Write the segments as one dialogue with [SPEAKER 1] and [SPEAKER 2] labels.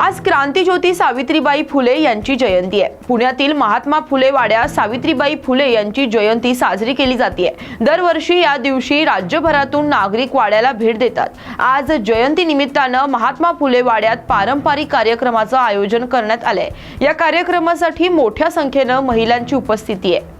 [SPEAKER 1] आज क्रांतीज्योती सावित्रीबाई फुले यांची जयंती आहे। पुण्यातील महात्मा फुले वाड्यात सावित्रीबाई फुले यांची जयंती साजरी केली जाते। दरवर्षी या दिवशी राज्यभरातून नागरिक वाड्याला भेट देतात। आज जयंती निमित्तानं महात्मा फुले वाड्यात पारंपरिक कार्यक्रमाचं आयोजन करण्यात आलंय। या कार्यक्रमासाठी मोठ्या संख्येनं महिलांची उपस्थिती आहे।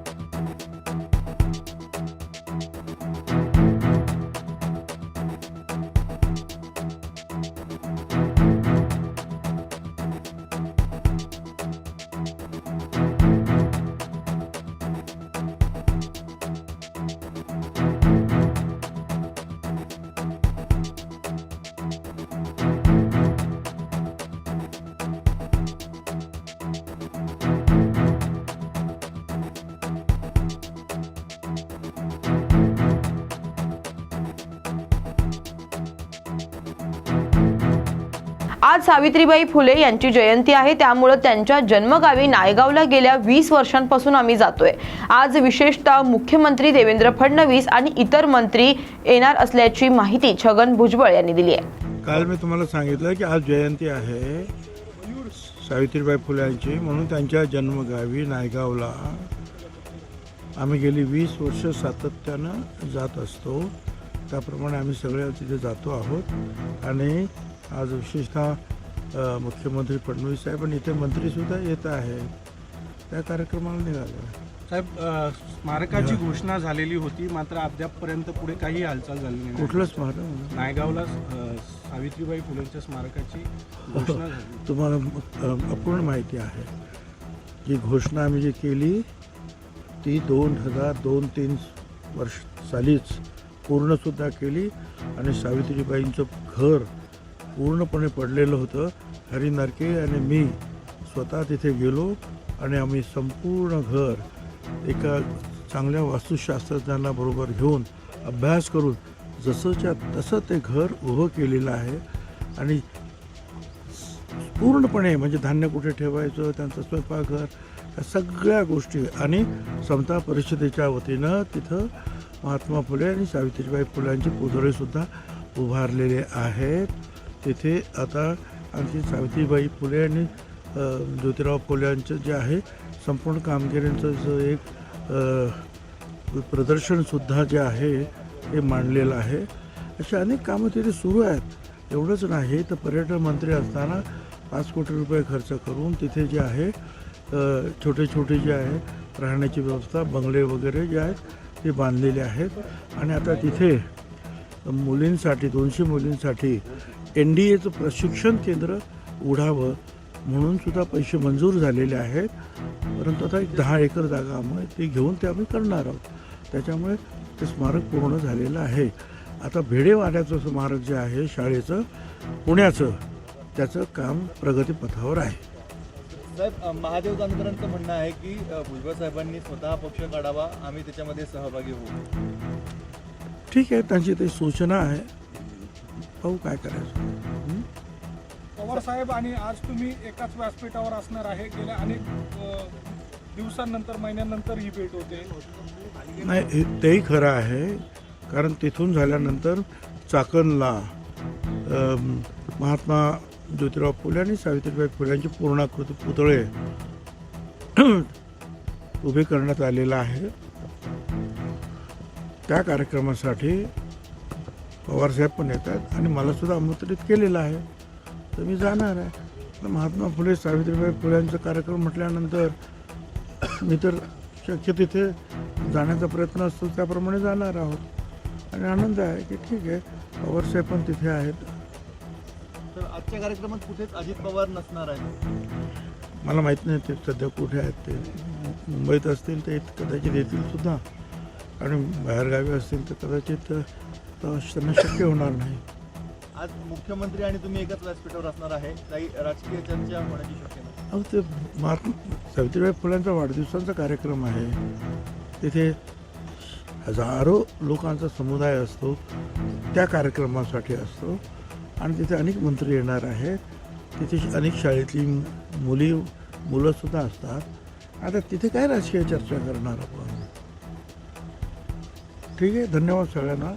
[SPEAKER 1] आज सावित्रीबाई फुले यांची जयंती आहे, त्यामुळे त्यांच्या जन्मगावी नायगावला गेल्या 20 वर्षांपासून आम्ही जातोय। आज विशेषतः मुख्यमंत्री देवेंद्र फडणवीस आणि इतर मंत्री येणार असल्याची माहिती छगन भुजबळ यांनी दिली आहे।
[SPEAKER 2] काल मी तुम्हाला सांगितलं की आज जयंती आहे सावित्रीबाई फुले यांची, म्हणून त्यांच्या जन्मगावी नायगावला आम्ही गेली 20 वर्ष सातत्यानं जात असतो। त्याप्रमाणे आम्ही सगळे तिथे जातो आहोत आणि आज विशेषतः मुख्यमंत्री फडणवीस साहेब आणि इथे मंत्रीसुद्धा येत आहेत। त्या कार्यक्रमाला निघालो
[SPEAKER 3] साहेब। स्मारकाची घोषणा झालेली होती, मात्र अद्यापपर्यंत पुढे काही हालचाल झाली नाही।
[SPEAKER 2] कुठलं स्मारक?
[SPEAKER 3] नायगावला सावित्रीबाई फुलेंच्या स्मारकाची घोषणा झाली।
[SPEAKER 2] तुम्हाला अपूर्ण माहिती आहे। जी घोषणा आम्ही जी केली ती 2002-3 वर्ष सालीच पूर्णसुद्धा केली आणि सावित्रीबाईंचं घर पूर्णपणे पडलेलं होतं। हरी नरके आणि मी स्वतः तिथे गेलो आणि आम्ही संपूर्ण घर एका चांगल्या वास्तुशास्त्रज्ञांना बरोबर घेऊन अभ्यास करून जसंच्या तसं ते घर उभं केलेलं आहे आणि पूर्णपणे म्हणजे धान्य कुठे ठेवायचं, त्यांचं स्वयंपाकघर, या सगळ्या गोष्टी आणि समता परिषदेच्या वतीनं तिथं महात्मा फुले आणि सावित्रीबाई फुल्यांचे पुतळेसुद्धा उभारलेले आहेत। तिथे आता आणखी सावित्रीबाई फुले आणि ज्योतिराव फुल्यांचं जे आहे संपूर्ण कामगिरीचं जो एक प्रदर्शनसुद्धा जे आहे ते मांडलेलं आहे। अशी अनेक कामं तिथे सुरू आहेत। एवढंच नाही तर पर्यटन मंत्री असताना 5 कोटी रुपये खर्च करून तिथे जे आहे छोटे छोटे जे आहे राहण्याची व्यवस्था, बंगले वगैरे जे आहेत ते बांधलेले आहेत आणि आता तिथे मुलींसाठी 200 मुलींसाठी NDAचं प्रशिक्षण केंद्र उघडावं म्हणून सुद्धा पैसे मंजूर झालेले आहेत। परंतु आता एक 10 एकर जागा आम्ही ती घेऊन ते आम्ही करणार आहोत। त्याच्यामुळे ते स्मारक पूर्ण झालेलं आहे। आता भेडेवाड्याचं स्मारक जे आहे शाळेचं पुण्याचं, त्याचं काम प्रगतीपथावर आहे।
[SPEAKER 4] साहेब, महादेव जानकरांचं म्हणणं आहे की भुजबळ साहेबांनी स्वतः पक्ष काढावा, आम्ही त्याच्यामध्ये सहभागी होऊ।
[SPEAKER 2] ठीक आहे, त्यांची ते सूचना आहे, पाहू काय करायचं।
[SPEAKER 5] पवार साहेब, आणि आज तुम्ही एकाच व्यासपीठावर असणार आहे। गेल्या अनेक दिवसांनंतर, महिन्यानंतर ही भेट होते।
[SPEAKER 2] नाही, तेही खरं आहे, कारण तिथून झाल्यानंतर चाकणला महात्मा ज्योतिराव फुले आणि सावित्रीबाई फुल्यांचे पूर्णाकृती पुतळे उभे करण्यात आलेला आहे। त्या कार्यक्रमासाठी पवारसाहेब पण येतात आणि मला सुद्धा आमंत्रित केलेलं आहे, तर मी जाणार आहे। महात्मा फुले सावित्रीबाई फुल्यांचा कार्यक्रम म्हटल्यानंतर मी तर शक्य तिथे जाण्याचा प्रयत्न असतो त्याप्रमाणे जाणार आहोत आणि आनंद आहे की ठीक आहे पवारसाहेब पण तिथे आहेत।
[SPEAKER 4] तर आजच्या कार्यक्रमात कुठेच अजित पवार नसणार आहेत।
[SPEAKER 2] मला माहीत नाही ते सध्या कुठे आहेत। ते मुंबईत असतील तर कदाचित येतील सुद्धा आणि बाहेरगावी असतील तर कदाचित त्यांना शक्य होणार नाही।
[SPEAKER 4] आज मुख्यमंत्री आणि तुम्ही एकाच व्यासपीठावर असणार आहे, काही राजकीय चर्चा होण्याची शक्यता?
[SPEAKER 2] अहो, ते सावित्रीबाई फुल्यांचा वाढदिवसांचा कार्यक्रम आहे। तिथे हजारो लोकांचा समुदाय असतो, त्या कार्यक्रमासाठी असतो आणि तिथे अनेक मंत्री येणार आहेत। तिथे अनेक शाळेतली मुलंसुद्धा असतात। आता तिथे काय राजकीय चर्चा करणार आपण? ठीक आहे, धन्यवाद सगळ्यांना।